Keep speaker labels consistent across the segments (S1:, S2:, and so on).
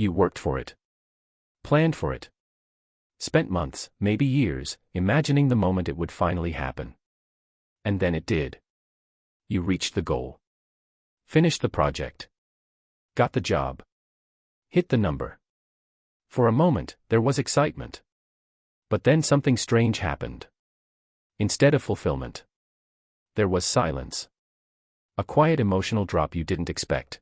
S1: You worked for it. Planned for it. Spent months, maybe years, imagining the moment it would finally happen. And then it did. You reached the goal. Finished the project. Got the job. Hit the number. For a moment, there was excitement. But then something strange happened. Instead of fulfillment, there was silence. A quiet emotional drop you didn't expect.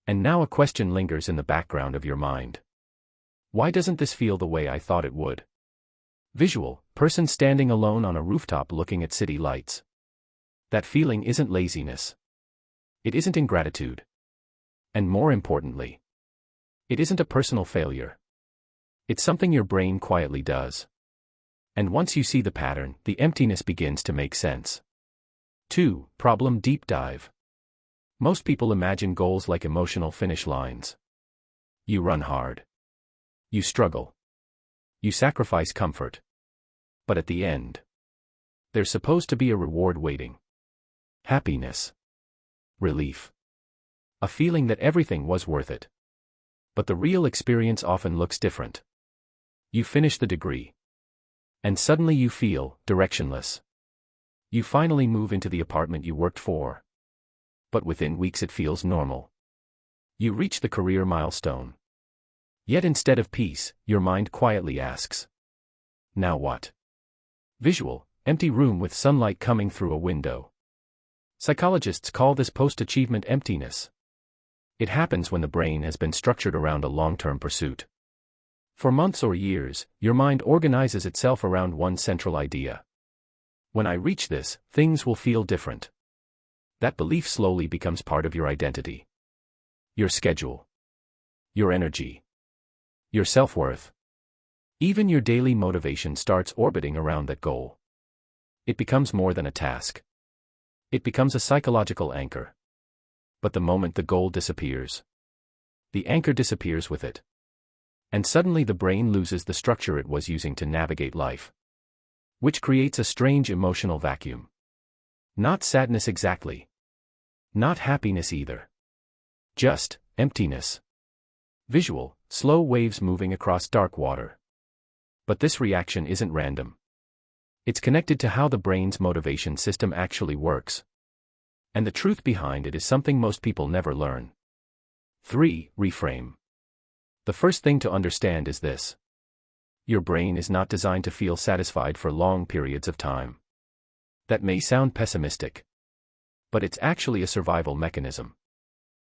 S1: And now a question lingers in the background of your mind. Why doesn't this feel the way I thought it would? Visual, person standing alone on a rooftop looking at city lights. That feeling isn't laziness. It isn't ingratitude. And more importantly, it isn't a personal failure. It's something your brain quietly does. And once you see the pattern, the emptiness begins to make sense. 2. Problem deep dive. Most people imagine goals like emotional finish lines. You run hard. You struggle. You sacrifice comfort. But at the end, there's supposed to be a reward waiting. Happiness. Relief. A feeling that everything was worth it. But the real experience often looks different. You finish the degree. And suddenly you feel directionless. You finally move into the apartment you worked for. But within weeks it feels normal. You reach the career milestone. Yet instead of peace, your mind quietly asks, now what? Visual, empty room with sunlight coming through a window. Psychologists call this post-achievement emptiness. It happens when the brain has been structured around a long-term pursuit. For months or years, your mind organizes itself around one central idea. When I reach this, things will feel different. That belief slowly becomes part of your identity. Your schedule. Your energy. Your self-worth. Even your daily motivation starts orbiting around that goal. It becomes more than a task. It becomes a psychological anchor. But the moment the goal disappears, the anchor disappears with it. And suddenly the brain loses the structure it was using to navigate life. Which creates a strange emotional vacuum. Not sadness exactly. Not happiness either. Just emptiness. Visual, slow waves moving across dark water. But this reaction isn't random. It's connected to how the brain's motivation system actually works. And the truth behind it is something most people never learn. 3. Reframe. The first thing to understand is this. Your brain is not designed to feel satisfied for long periods of time. That may sound pessimistic. But it's actually a survival mechanism.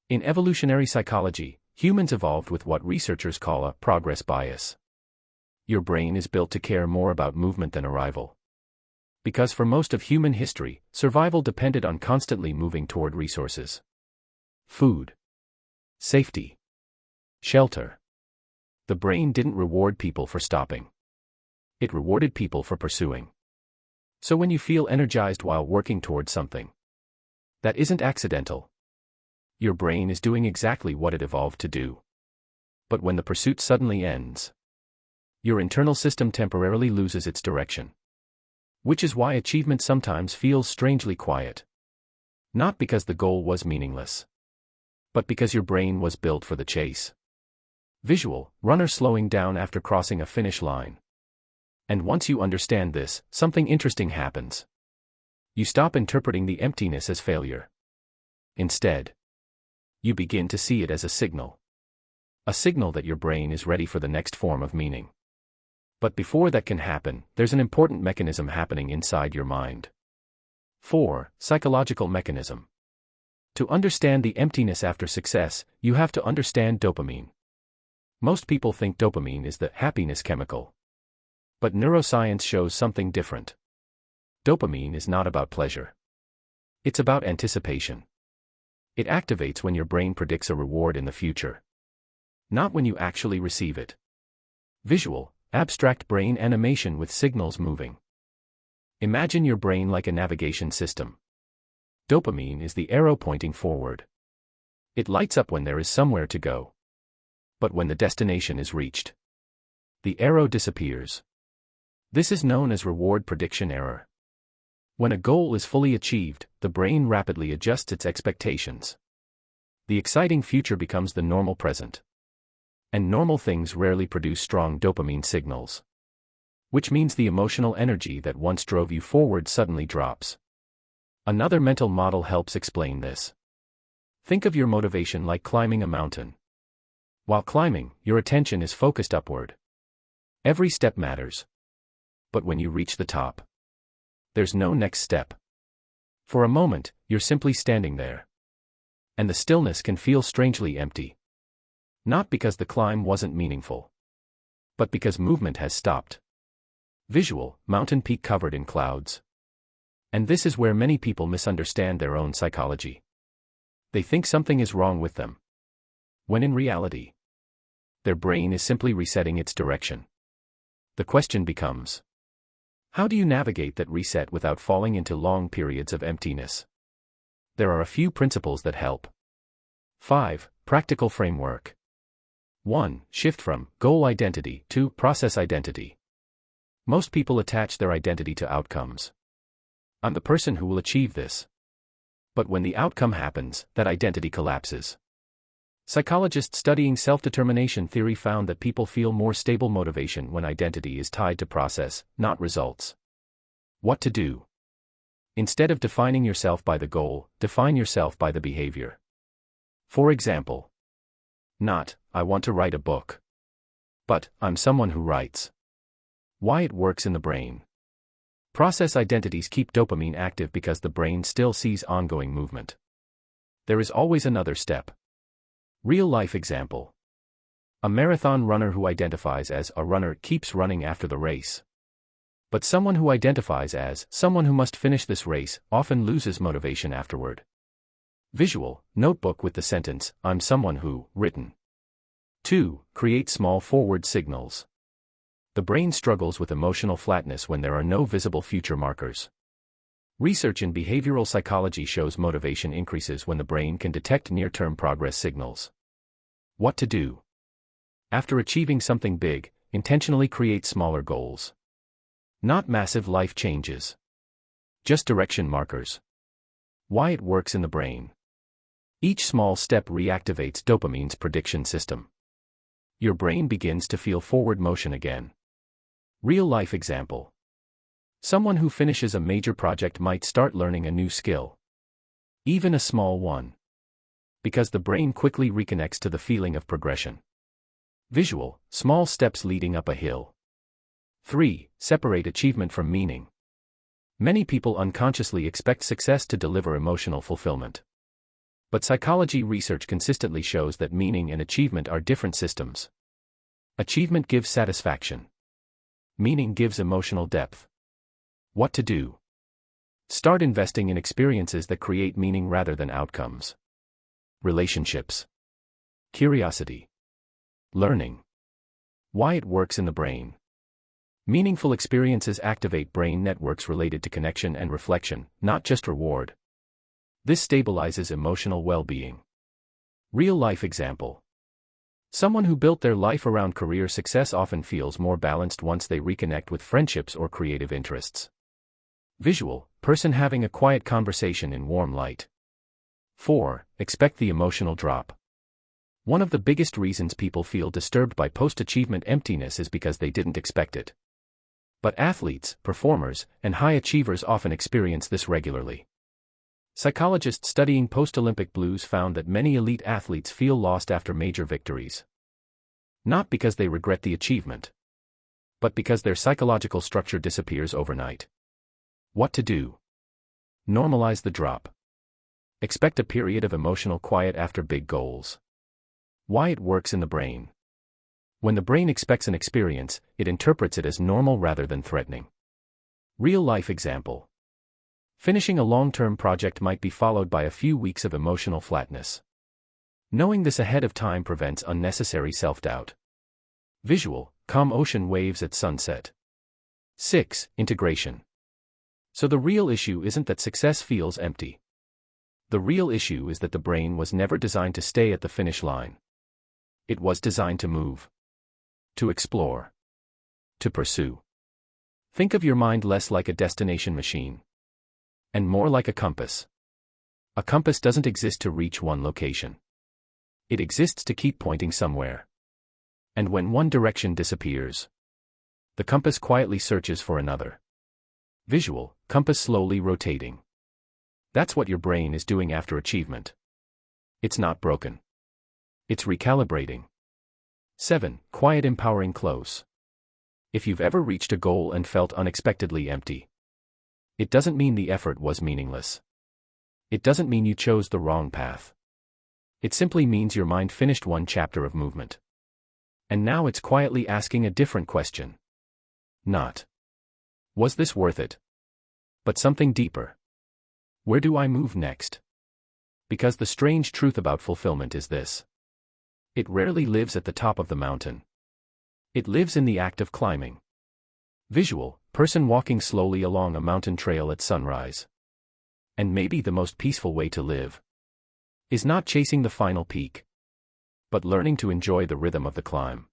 S1: In evolutionary psychology, humans evolved with what researchers call a progress bias. Your brain is built to care more about movement than arrival. Because for most of human history, survival depended on constantly moving toward resources. Food. Safety. Shelter. The brain didn't reward people for stopping. It rewarded people for pursuing. So when you feel energized while working towards something, that isn't accidental. Your brain is doing exactly what it evolved to do. But when the pursuit suddenly ends, your internal system temporarily loses its direction. Which is why achievement sometimes feels strangely quiet. Not because the goal was meaningless, but because your brain was built for the chase. Visual, runner slowing down after crossing a finish line. And once you understand this, something interesting happens. You stop interpreting the emptiness as failure. Instead, you begin to see it as a signal. A signal that your brain is ready for the next form of meaning. But before that can happen, there's an important mechanism happening inside your mind. 4. Psychological mechanism. To understand the emptiness after success, you have to understand dopamine. Most people think dopamine is the happiness chemical. But neuroscience shows something different. Dopamine is not about pleasure. It's about anticipation. It activates when your brain predicts a reward in the future. Not when you actually receive it. Visual, abstract brain animation with signals moving. Imagine your brain like a navigation system. Dopamine is the arrow pointing forward. It lights up when there is somewhere to go. But when the destination is reached, the arrow disappears. This is known as reward prediction error. When a goal is fully achieved, the brain rapidly adjusts its expectations. The exciting future becomes the normal present. And normal things rarely produce strong dopamine signals. Which means the emotional energy that once drove you forward suddenly drops. Another mental model helps explain this. Think of your motivation like climbing a mountain. While climbing, your attention is focused upward. Every step matters. But when you reach the top, there's no next step. For a moment, you're simply standing there. And the stillness can feel strangely empty. Not because the climb wasn't meaningful, but because movement has stopped. Visual, mountain peak covered in clouds. And this is where many people misunderstand their own psychology. They think something is wrong with them, when in reality, their brain is simply resetting its direction. The question becomes, how do you navigate that reset without falling into long periods of emptiness? There are a few principles that help. 5. Practical framework. 1. Shift from goal identity to process identity. Most people attach their identity to outcomes. I'm the person who will achieve this. But when the outcome happens, that identity collapses. Psychologists studying self-determination theory found that people feel more stable motivation when identity is tied to process, not results. What to do? Instead of defining yourself by the goal, define yourself by the behavior. For example, not, I want to write a book, but, I'm someone who writes. Why it works in the brain. Process identities keep dopamine active because the brain still sees ongoing movement. There is always another step. Real-life example. A marathon runner who identifies as a runner keeps running after the race. But someone who identifies as someone who must finish this race often loses motivation afterward. Visual, notebook with the sentence, I'm someone who, written. 2. Create small forward signals. The brain struggles with emotional flatness when there are no visible future markers. Research in behavioral psychology shows motivation increases when the brain can detect near-term progress signals. What to do? After achieving something big, intentionally create smaller goals. Not massive life changes. Just direction markers. Why it works in the brain. Each small step reactivates dopamine's prediction system. Your brain begins to feel forward motion again. Real-life example. Someone who finishes a major project might start learning a new skill. Even a small one. Because the brain quickly reconnects to the feeling of progression. Visual, small steps leading up a hill. 3. Separate achievement from meaning. Many people unconsciously expect success to deliver emotional fulfillment. But psychology research consistently shows that meaning and achievement are different systems. Achievement gives satisfaction. Meaning gives emotional depth. What to do? Start investing in experiences that create meaning rather than outcomes. Relationships. Curiosity. Learning. Why it works in the brain. Meaningful experiences activate brain networks related to connection and reflection, not just reward. This stabilizes emotional well-being. Real-life example. Someone who built their life around career success often feels more balanced once they reconnect with friendships or creative interests. Visual, person having a quiet conversation in warm light. 4. Expect the emotional drop. One of the biggest reasons people feel disturbed by post-achievement emptiness is because they didn't expect it. But athletes, performers, and high achievers often experience this regularly. Psychologists studying post-Olympic blues found that many elite athletes feel lost after major victories. Not because they regret the achievement, but because their psychological structure disappears overnight. What to do? Normalize the drop. Expect a period of emotional quiet after big goals. Why it works in the brain. When the brain expects an experience, it interprets it as normal rather than threatening. Real-life example. Finishing a long-term project might be followed by a few weeks of emotional flatness. Knowing this ahead of time prevents unnecessary self-doubt. Visual, calm ocean waves at sunset. 6. Integration. So the real issue isn't that success feels empty. The real issue is that the brain was never designed to stay at the finish line. It was designed to move. To explore. To pursue. Think of your mind less like a destination machine, and more like a compass. A compass doesn't exist to reach one location. It exists to keep pointing somewhere. And when one direction disappears, the compass quietly searches for another. Visual, compass slowly rotating. That's what your brain is doing after achievement. It's not broken. It's recalibrating. 7. Quiet empowering close. If you've ever reached a goal and felt unexpectedly empty, it doesn't mean the effort was meaningless. It doesn't mean you chose the wrong path. It simply means your mind finished one chapter of movement. And now it's quietly asking a different question. Not, was this worth it? But something deeper. Where do I move next? Because the strange truth about fulfillment is this. It rarely lives at the top of the mountain. It lives in the act of climbing. Visual, person walking slowly along a mountain trail at sunrise. And maybe the most peaceful way to live is not chasing the final peak, but learning to enjoy the rhythm of the climb.